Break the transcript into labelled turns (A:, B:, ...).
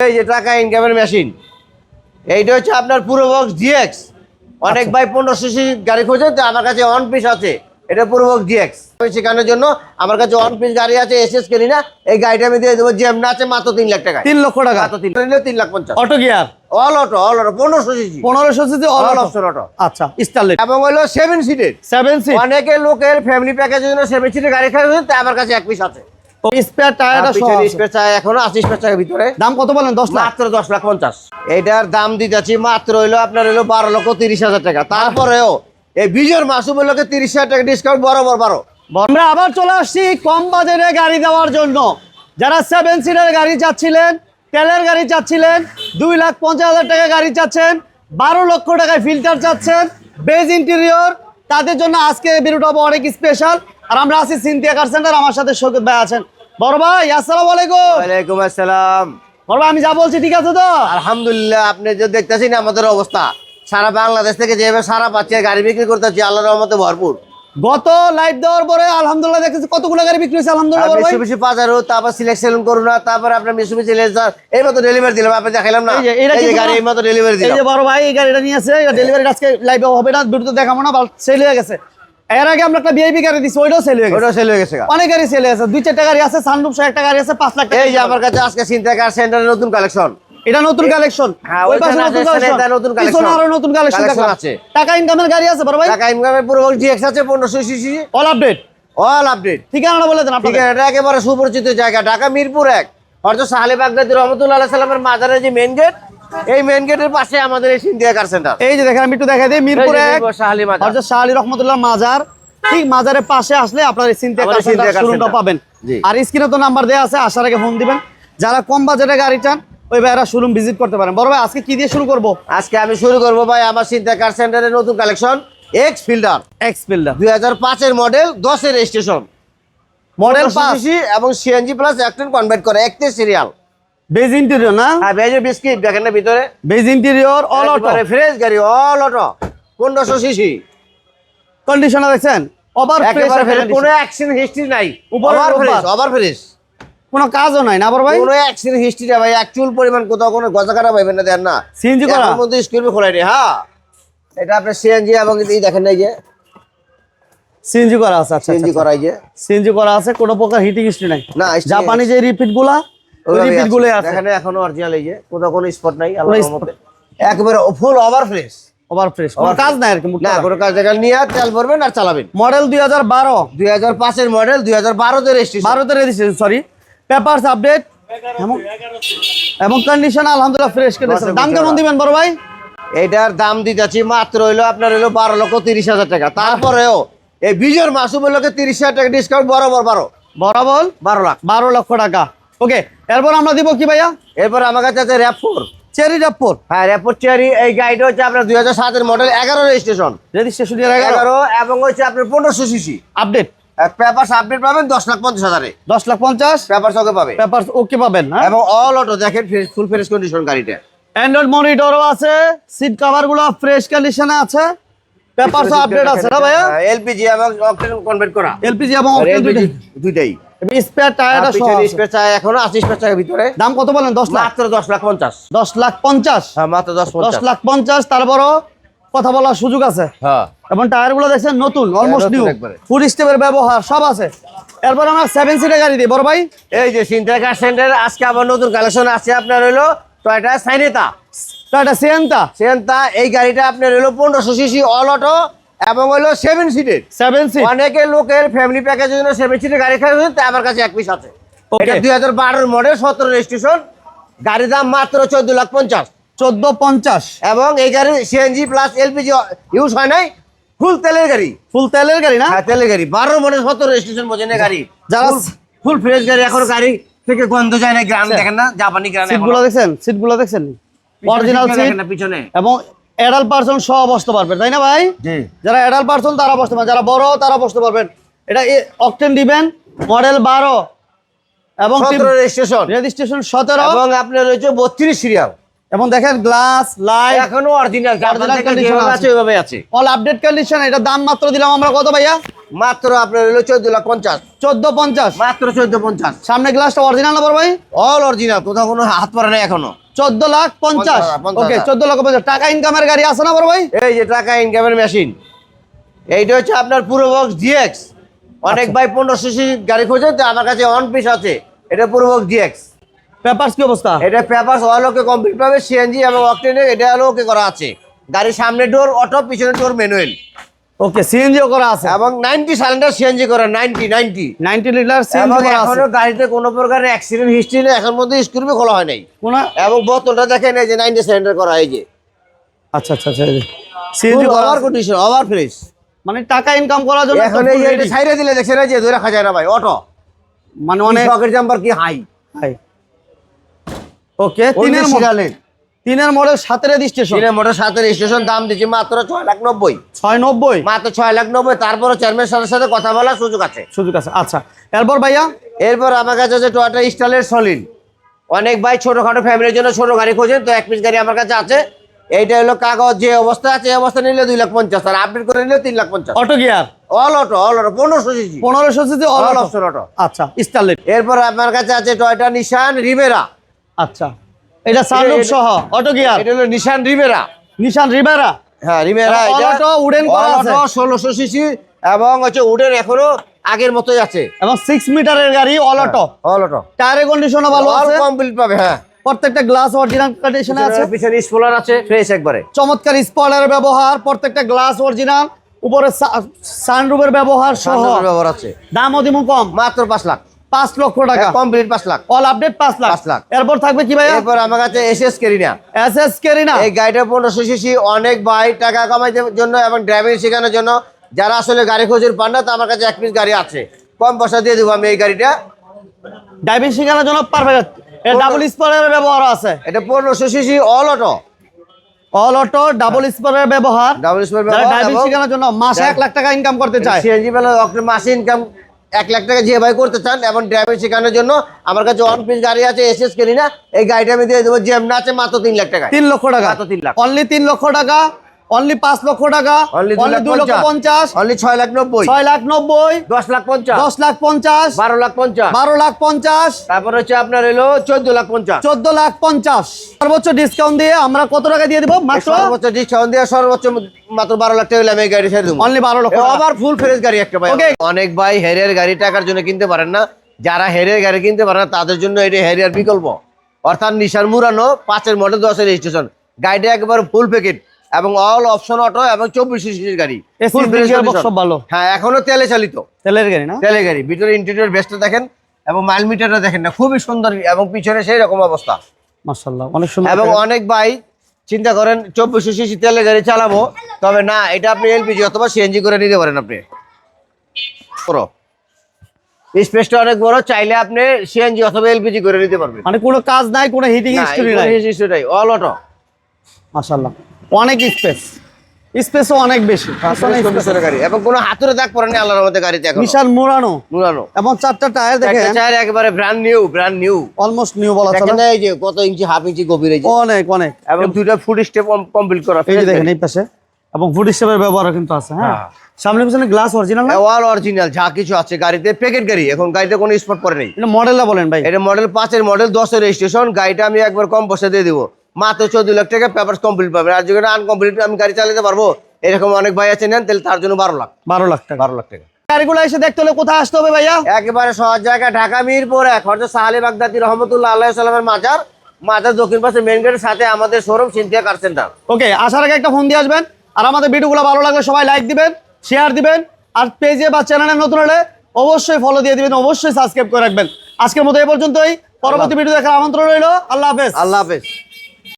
A: এই যে টাকা ইনকামের মেশিন, এইটা হচ্ছে আপনার পুরো বক্স ডিএক্স। অনেক ভাই 1500 সিসি গাড়ি খোঁজেন, তো আমার কাছে ওয়ান পিস আছে, এটা পুরো বক্স ডিএক্স। শেখানোর জন্য আমার কাছে ওয়ান পিস গাড়ি আছে, এসএস কেনি না। এই গাড়িটা আমি দিয়ে দেবো যেমন আছে মাত্র 3 লাখ টাকা।
B: 3 লক্ষ টাকা,
A: মাত্র 3,50,000।
B: Auto gear,
A: all auto 1500 CC,
B: 1500 CC all
A: option auto.
B: আচ্ছা, স্টারলেট
A: এবং হলো 7 সিটের।
B: 7 সিট।
A: অনেকে লোকের ফ্যামিলি প্যাকেজের জন্য 7 সিটের গাড়ি খোঁজেন, তো আমার কাছে এক পিস আছে।
B: স্পেয়ার টায়ারটা সহ আছে।
A: স্পেয়ার টায়ার এখনো 80 স্পেয়ার টাকার ভিতরে।
B: দাম কত বলেন? 10 লাখ,
A: মাত্র 10,50,000। এটার দাম দিতেছি মাত্র হইলো আপনার হইলো 12,30,000 টাকা। তারপরেও এই বিজয়ের মাস উপলক্ষে 30,000 টাকা ডিসকাউন্ট বরাবর 12।
B: আমরা আবার চলে আসছি কম বাজেটে গাড়ি দেওয়ার জন্য। যারা 7 সিটের গাড়ি চাচ্ছিলেন, তেলের গাড়ি চাচ্ছিলেন, 2,50,000 টাকা গাড়ি চাচ্ছেন, 12 লক্ষ টাকায় ফিল্টার চাচ্ছেন, বেজ ইন্টেরিয়র, তাদের জন্য আজকে ভিডিওটা অনেক স্পেশাল। আর আমরা আছি সিনথিয়া কার সেন্টার, আমার সাথে শৌকত ভাই আছেন। বড় ভাই আসসালামু আলাইকুম।
A: ওয়ালাইকুম আসসালাম।
B: বড় ভাই আমি যা বলছি ঠিক আছে তো?
A: আলহামদুলিল্লাহ, আপনি যে দেখতেছেন আমাদের অবস্থা, সারা বাংলাদেশ থেকে যেভাবে সারা পাচ্ছে গাড়ি বিক্রি করতেছি, আল্লাহর রহমতে ভরপুর।
B: গত লাইভ দেওয়ার পরে আলহামদুলিল্লাহ দেখতেছি কতগুলো গাড়ি বিক্রি হয়েছে আলহামদুলিল্লাহ। বড় ভাই
A: বেশি বাজারও, তারপর সিলেকশন করুন না, তারপর আপনার মিশুমিশি লেজার এই মতো ডেলিভারি দিলাম, আপনি দেখাইলাম না।
B: এই যে
A: গাড়ি এই মতো ডেলিভারি
B: এই
A: দিলাম।
B: যে বড় ভাই এই গাড়িটা নিয়ে আসে, এটা ডেলিভারি আজকে লাইভে হবে না, ভিডিওতে দেখাবো না, সেল হয়ে গেছে। এর আগে আমরা একটা ভিআইপি গাড়ি দিছি, ওইটাও সেল হয়ে গেছে।
A: ওটা সেল হয়ে গেছে।
B: অনেক গাড়ি সেল হয়ে গেছে, 2-4টা গাড়ি আছে, সানরুফ সহ একটা গাড়ি আছে 5 লাখ টাকা।
A: এই যে আমার কাছে আজকে সিনথিয়া কার সেন্টারের নতুন কালেকশন,
B: এটা নতুন কালেকশন।
A: হ্যাঁ,
B: ওই
A: ওইখানে
B: পাশে
A: আছে,
B: নতুন কালেকশন,
A: এটা নতুন কালেকশন।
B: পিছনে আরো নতুন কালেকশন
A: আছে।
B: টাকা ইনকামের গাড়ি আছে বড় ভাই।
A: টাকা ইনকামের পুরো ডিএক্স আছে 1500 CC,
B: all update.
A: All update.
B: ঠিকানাটা বলে দেন আপনাদের।
A: এটা একেবারে সুপরিচিত জায়গা, ঢাকা মিরপুর 1 হযরত সালেহ বাগদাদী রহমাতুল্লাহ আলাইহি সাল্লামের মাজারের যে মেইন গেট, এই মেইন গেটের পাশে আমাদের এই সিনথিয়া কার সেন্টার।
B: এই যে দেখেন, আমি একটু দেখাই দিই, মিরপুর 1
A: শাহলী মাজার,
B: হযরত শাহ আলী রহমাতুল্লাহ মাজার, ঠিক মাজারের পাশে আসলে আপনারা সিনথিয়া কার শোরুমটা পাবেন। আর স্ক্রিনে তো নাম্বার দেয়া আছে, আসার আগে ফোন দিবেন। যারা কম বাজেটে গাড়ি চান, ওই ভাইরা শোরুম ভিজিট করতে পারেন। বড় ভাই আজকে কি দিয়ে শুরু করব?
A: আজকে আমি শুরু করব ভাই আমার সিনথিয়া কার সেন্টারের নতুন কালেকশন এক্স ফিল্ডার। 2005 এর মডেল, 10 এর রেজিস্ট্রেশন,
B: মডেল 5
A: সিসি এবং সিএনজি প্লাস অ্যাক্টেন কনভার্ট করে, 31 সিরিয়াল।
B: বেজ ইন্টেরিয়র না?
A: হ্যাঁ, বেজে বিস্কিট দেখেন না ভিতরে,
B: beige interior all auto,
A: fresh গাড়ি, অল অটো, 1500 সিসি।
B: কন্ডিশন দেখছেন ওভার ফ্রেশ,
A: কোনো অ্যাক্সিডেন্ট হিস্ট্রি নাই,
B: উপরে
A: ওভার ফ্রেশ,
B: কোনো কাজও নাই না বড় ভাই?
A: কোনো অ্যাক্সিডেন্ট হিস্ট্রি না ভাই, অ্যাকচুয়াল পরিমাণ কোথাও কোনো গজা কাটা পাইবেন না, দেন না।
B: সিএনজি করা,
A: এর মধ্যে স্ক্রিন খোলাই নি। হ্যাঁ, এটা আপনি সিএনজি এবং এই দেখেন না, এই যে
B: সিএনজি করা আছে। আচ্ছা,
A: সিএনজি করাই যে
B: সিএনজি করা আছে, কোনো প্রকার হিটিং হিস্ট্রি নাই
A: না।
B: জাপানি যে রিপিট গুলা, ওই রিপিট গুলো আছে
A: দেখেন, এখনো অরিজিনাল, এই যে কোথাও কোনো স্পট নাই, আল্লাহর রহমতে একেবারে ফুল ওভার ফ্রেশ।
B: ওভার ফ্রেশ, কোনো কাজ নাই আর কি,
A: না কোনো কাজ দেখা নিয়ে তেল ভরবেন আর চালাবেন।
B: মডেল
A: 2005 এর মডেল, 2012 তে রেজিস্ট্রেশন,
B: 12 তে রেজিস্ট্রেশন, সরি পেপারস আপডেট এবং কন্ডিশন আলহামদুলিল্লাহ ফ্রেশ কন্ডিশন। দাম কেমন দিবেন বড় ভাই?
A: এটার দাম দিতেছি মাত্র হইলো আপনার হইলো 12,30,000 টাকা। তারপরেও এই বিজয়ের মাস উপলক্ষে 30,000 টাকা ডিসকাউন্ট বরাবর 12 লাখ,
B: 12 লক্ষ টাকা। ওকে, এরপর আমরা দিব কি ভাইয়া?
A: এরপর আমার কাছে আছে RAV4,
B: চেরি RAV4।
A: হ্যাঁ, RAV4 চেরি। এই গাড়িটা হচ্ছে আপনার 2007 এর মডেল, 11 রেজিস্ট্রেশন,
B: 11
A: এবং হচ্ছে আপনার 1500 সিসি
B: আপডেট।
A: পেপারস আপডেট পাবেন 10,50,000
B: 10,50,000
A: পেপারস ওকে পাবে,
B: পেপারস ওকে পাবেন। হ্যাঁ,
A: এবং অল অটো দেখেন, ফুল ফ্রেশ কন্ডিশন গাড়িটা।
B: অ্যান্ড্রয়েড মনিটরও আছে, সিট কভার গুলো ফ্রেশ কন্ডিশনে আছে, পেপারস আপডেট আছে না ভাইয়া?
A: এলপিজি এবং অকটেন কনভার্ট করা,
B: এলপিজি এবং অকটেন
A: দুইটাই।
B: স্পেয়ার টায়ারটা সহ আছে।
A: স্পেয়ার টায়ার এখনো 80 স্পেয়ার টাকার ভিতরে।
B: দাম কত বলেন? 10 লাখ,
A: মাত্র 10,50,000।
B: 10,50,000।
A: হ্যাঁ, মাত্র
B: 10,50,000। তারপরও কথা বলার সুযোগ আছে।
A: হ্যাঁ,
B: এবং টায়ার গুলো দেখছেন নতুন, অলমোস্ট নিউ, ফুল স্টেপের ব্যবহার সব আছে। এরপর আমরা 7 সিটের গাড়ি দিই বড় ভাই।
A: এই যে সিনথিয়া কার সেন্টার আজকে আবার নতুন কালেকশন আছে আপনার হইলো টয়োটা সাইনেটা,
B: টয়োটা সিয়েন্তা।
A: এই গাড়িটা আপনার হইলো 1500 সিসি অল অটো এবং হইলো 7 সিটের।
B: 7 সিট।
A: অনেকে লোকের ফ্যামিলি প্যাকেজের জন্য 7 সিটের গাড়ি খোঁজেন, তো আমার কাছে এক পিস আছে। এটা 2012 এর মডেল, 17 রেজিস্ট্রেশন, গাড়ির দাম মাত্র 14,50,000।
B: 14,50,000।
A: এবং এই গাড়ি সিএনজি প্লাস এলপিজি ইউজ হয় নাই, ফুল তেলের গাড়ি।
B: ফুল তেলের গাড়ি না?
A: হ্যাঁ, তেলের গাড়ি, 12 মডেল, 17 রেজিস্ট্রেশন বোঝেন গাড়ি,
B: যারা
A: ফুল ফ্রেশ গাড়ি। এখন গাড়ি থেকে গন্ধ যায় না, গ্রাম দেখেন না, জাপানি গ্রাম।
B: সিটগুলো দেখছেন অরিজিনাল সিট
A: না পিছনে,
B: এবং অ্যাডাল্ট পারসন সহ বসতে পারবেন, তাই না ভাই?
A: জি।
B: যারা অ্যাডাল্ট পারসন তারা বসতে পারবেন, যারা বড় তারা বসতে পারবেন। এটা অকটেন দিবেন, মডেল 12 এবং
A: 17 রেজিস্ট্রেশন
B: 17
A: এবং আপনার রয়েছে 32 সিরিয়াল।
B: এবং দেখেন গ্লাস লাইট
A: এখনো অরিজিনাল
B: কন্ডিশন আছে,
A: ওইভাবে আছে,
B: অল আপডেট কন্ডিশন। এটা দাম মাত্র দিলাম আমরা কত ভাইয়া?
A: মাত্র আপনার হলো 14,50,000।
B: 1450
A: মাত্র 14,50,000।
B: সামনে গ্লাসটা অরিজিনাল না বড় ভাই?
A: অল অরিজিনাল, কোথাও কোনো হাত পড়ে নাই এখনো।
B: 14,50,000।
A: 50,000
B: ওকে 14,50,000 টাকা ইনকামের গাড়ি আছে না বড় ভাই?
A: এই যে টাকা ইনকামের মেশিন, এইটা হচ্ছে আপনার পুরো বক্স জিএক্স। অনেক ভাই 15 সিসি গাড়ি খোঁজেন, তো আমার কাছে অন পিস আছে। এটা পুরো বক্স জিএক্স।
B: পেপারস কি অবস্থা?
A: এটা পেপারস অল ওকে কমপ্লিট পাবে, সিএনজি এবং অকটেনে এটা হলো ওকে করা আছে। গাড়ির সামনে ডোর অটো, পিছনে ডোর ম্যানুয়াল
B: ওকে সিএনজিও করা আছে
A: এবং 90 সিলিন্ডার সিএনজি করা। 90
B: লিটার সিএনজি
A: এবং
B: করা আছে।
A: এখনো গাড়িতে কোনো প্রকার অ্যাক্সিডেন্ট হিস্ট্রি নেই, এখন মধ্যে স্ক্রু খোলা হয় নাই।
B: কোন
A: এবং বোতলটা দেখেন এই যে 90 সিলিন্ডার করা, এই যে
B: আচ্ছা আচ্ছা আচ্ছা সিএনজি করা
A: ওভার
B: আছে।
A: Condition, over fresh.
B: মানে টাকা ইনকাম করার জন্য
A: এখন এই যে এটা সাইডে দিলে দেখছেন এই যে ধরে রাখা যায় না ভাই, অটো
B: মানে
A: অনেক
B: অনেক
A: পকেট জাম্পার কি হাই।
B: ওকে তিনের মডেল 7 রেজিস্ট্রেশন।
A: তিনের মোটর 7 রেজিস্ট্রেশন, দাম দিচ্ছি মাত্র 6,90,000।
B: 690
A: মাত্র 6,90,000। তারপরে চেয়ারম্যানের সাথে কথা বলার সুযোগ আছে।
B: সুযোগ আছে। আচ্ছা এরপর ভাইয়া
A: এরপর আমার কাছে আছে টয়োটা স্টাইলের সলিড। অনেক ভাই ছোটখাটো ফ্যামিলির জন্য ছোট গাড়ি খোঁজেন, তো এক পিস গাড়ি আমার কাছে আছে। এইটা হলো কাগজ যে অবস্থা আছে, এই অবস্থা নিলে 2,50,000, আর আপডেট করে নিলে 3,50,000।
B: Auto gear
A: all auto 1500 CC
B: 1500 CC
A: all
B: all
A: option auto.
B: আচ্ছা স্টারলেট।
A: এরপর আমার কাছে আছে টয়োটা নিশান রিভেরা।
B: আচ্ছা এটা সানরুফ সহ অটো গিয়ার।
A: এটা হলো নিশান রিভেরা।
B: নিশান রিভেরা
A: হ্যাঁ রিভেরা,
B: all
A: এটা
B: auto wooden করা আছে।
A: 1600 সিসি এবং হচ্ছে উডেন এখনো আগের মতোই আছে।
B: এবং 6 মিটারের গাড়ি অল অটো।
A: অল অটো
B: টায়ারের কন্ডিশনও ভালো
A: অল
B: আছে।
A: কমপ্লিট পাবে। হ্যাঁ
B: প্রত্যেকটা গ্লাস অরিজিনাল কন্ডিশনে আছে।
A: পিছনে স্পয়লার আছে ফ্রেশ একবারে।
B: চমৎকার স্পয়লারের ব্যবহার, প্রত্যেকটা গ্লাস অরিজিনাল, উপরে সানরুফের ব্যবহার সহ।
A: সামনের ব্যবহার আছে।
B: দামও দিমু কম,
A: মাত্র 5 লাখ।
B: 5 লক্ষ টাকা
A: complete 5 lakh.
B: All update 5 lakh.
A: 5 lakh.
B: এরপর থাকবে কি ভাইয়া?
A: এরপর আমার কাছে এসএস কেরিনা।
B: এসএস কেরিনা।
A: এই গাড়িটা 1500 সিসি। অনেক ভাই টাকা কামাইতে জন্য এবং ড্রাইভিং শেখানোর জন্য যারা আসলে গাড়ি খোঁজের পান না, তো আমার কাছে এক পিস গাড়ি আছে, কম পয়সা দিয়ে দেবো আমি এই গাড়িটা।
B: ড্রাইভিং শেখানোর জন্য পারফেক্ট। এর ডাবল স্পয়লারের ব্যবহার আছে।
A: এটা 1500 CC all auto.
B: All auto double স্পয়লারের ব্যবহার।
A: ডাবল স্পয়লার
B: যারা
A: ব্যবহার
B: ড্রাইভিং
A: এবং
B: শেখানোর জন্য মাসে 1 লাখ টাকা ইনকাম করতে চায়।
A: সিএনজি বেলা মাসে ইনকাম 1 লাখ টাকা যে ভাই করতে চান এবং ড্রাইভিং শেখানোর জন্য আমার কাছে ওয়ান পিস গাড়ি আছে এসএস কেরিনা। এই গাড়িটা আমি দিয়ে দেবো জ্যাম না আছে মাত্র 3 লাখ টাকা।
B: 3 লক্ষ টাকা।
A: মাত্র 3 লাখ।
B: অনলি 3 লক্ষ টাকা, অনলি 5 লক্ষ টাকা,
A: অনলি
B: অনলি 2 লক্ষ 50,
A: অনলি 6,90,000,
B: 6 লাখ 90,
A: 10,50,000,
B: 10 লাখ 50,
A: 12,50,000,
B: 12 লাখ 50,
A: তারপর হচ্ছে আপনার হলো 14,50,000।
B: 14 লাখ 50। সর্বোচ্চ ডিসকাউন্ট দিয়ে আমরা কত টাকা দিয়ে দিব? মাত্র
A: সর্বোচ্চ ডিসকাউন্ট দিয়ে সর্বোচ্চ মাত্র 12 লাখ টাকা হলে আমি এই গাড়ি ছেড়ে দেবো।
B: অনলি 12 লক্ষ টাকা।
A: আবার ফুল ফ্রেশ গাড়ি একটা ভাই।
B: Okay.
A: অনেক ভাই হেরিয়ার গাড়ি টাকার জন্য কিনতে পারেন না, যারা হেরিয়ার গাড়ি কিনতে পারেন না তাদের জন্য এটা হেরিয়ার বিকল্প। অর্থাৎ নিশান মুরানো 5 মডেল 10 রেজিস্ট্রেশন গাড়িটা একবার ফুল প্যাকেট এবং অল অপশন অটো এবং 24 সিসির গাড়ি।
B: AC
A: ফুল ফ্রেশ
B: gearbox সব ভালো।
A: হ্যাঁ এখনো তেলে চালিত,
B: তেলের গাড়ি না?
A: তেলে গাড়ি। ভিতরে ইন্টেরিয়র বেস্টটা দেখেন এবং মাইল মিটারটা দেখেন না, খুবই সুন্দর এবং পিছনে সেই রকম অবস্থা।
B: মাশাআল্লাহ অনেক সুন্দর।
A: এবং অনেক ভাই চিন্তা করেন 24 সিসি তেলের গাড়ি চালাবো, তবে না এটা আপনি এলপিজি অথবা সিএনজি করে নিতে পারেন। আপনি বড় স্পেসটা অনেক বড়, চাইলে আপনি সিএনজি অথবা এলপিজি করে নিতে পারবেন।
B: মানে কোনো কাজ নাই, কোনো হিটিং হিস্টরি নাই।
A: অল অটো
B: মাশাআল্লাহ অনেক স্পেস, স্পেসও অনেক বেশি।
A: গাড়ি এবং কোনো হাতুড়ে দাগ পড়েনি আল্লাহর রহমতে গাড়িতে। এখন
B: বিশাল মুরানো
A: মুরানো
B: এবং 4টা টায়ার দেখেন
A: চার একেবারে ব্র্যান্ড নিউ
B: অলমোস্ট নিউ বলা
A: দেখেন
B: চলে।
A: এই যে কত ইঞ্চি, হাফ ইঞ্চি গভীর এই যে,
B: অনেক অনেক।
A: এবং দুইটা ফুট স্টেপ কমপ্লিট করা।
B: এই যে দেখেন এই পাশে এবং ফুড স্টেপের ব্যবহার কিন্তু আছে। হ্যাঁ সামনে পিছনে গ্লাস অরিজিনাল না?
A: অল অরিজিনাল যা কিছু আছে গাড়িতে, প্যাকেট গাড়ি। এখন গাড়িতে কোনো স্পট পড়ে নেই।
B: এটা মডেলটা বলেন ভাই।
A: এটা মডেল 5 মডেল 10 রেজিস্ট্রেশন। গাড়িটা আমি একবার কম পয়সা দিয়ে দিব, মাত্র 14 লাখ টাকা পেপারস কমপ্লিট পাবেন। আর যদি আনকমপ্লিট আমি গাড়ি চালাতে পারবো এরকম অনেক ভাই আছে নেন, তাহলে তার জন্য 12 লাখ।
B: 12 লাখ টাকা।
A: 12 লাখ টাকা।
B: গাড়িগুলো এসে দেখতে হলে কোথায় আসতে হবে ভাইয়া?
A: একেবারে সহজ জায়গা, ঢাকা মিরপুর 1 হযরত সাহালি বাগদাদি রহমতুল্লাহ আলাইহি সাল্লামের মাজার দক্ষিণ পাশে মেইন গেটের সাথে আমাদের শোরুম সিনথিয়া কার সেন্টার।
B: ওকে আসার আগে একটা ফোন দিয়ে আসবেন। আর আমাদের ভিডিওগুলো ভালো লাগলে সবাই লাইক দিবেন, শেয়ার দিবেন, আর পেজে বা চ্যানেলে নতুন হলে অবশ্যই ফলো দিয়ে দিবেন, অবশ্যই সাবস্ক্রাইব করে রাখবেন। আজকের মতো এই পর্যন্তই। পরবর্তী ভিডিও দেখার আমন্ত্রণ রইল। আল্লাহ হাফেজ।
A: আল্লাহ হাফেজ।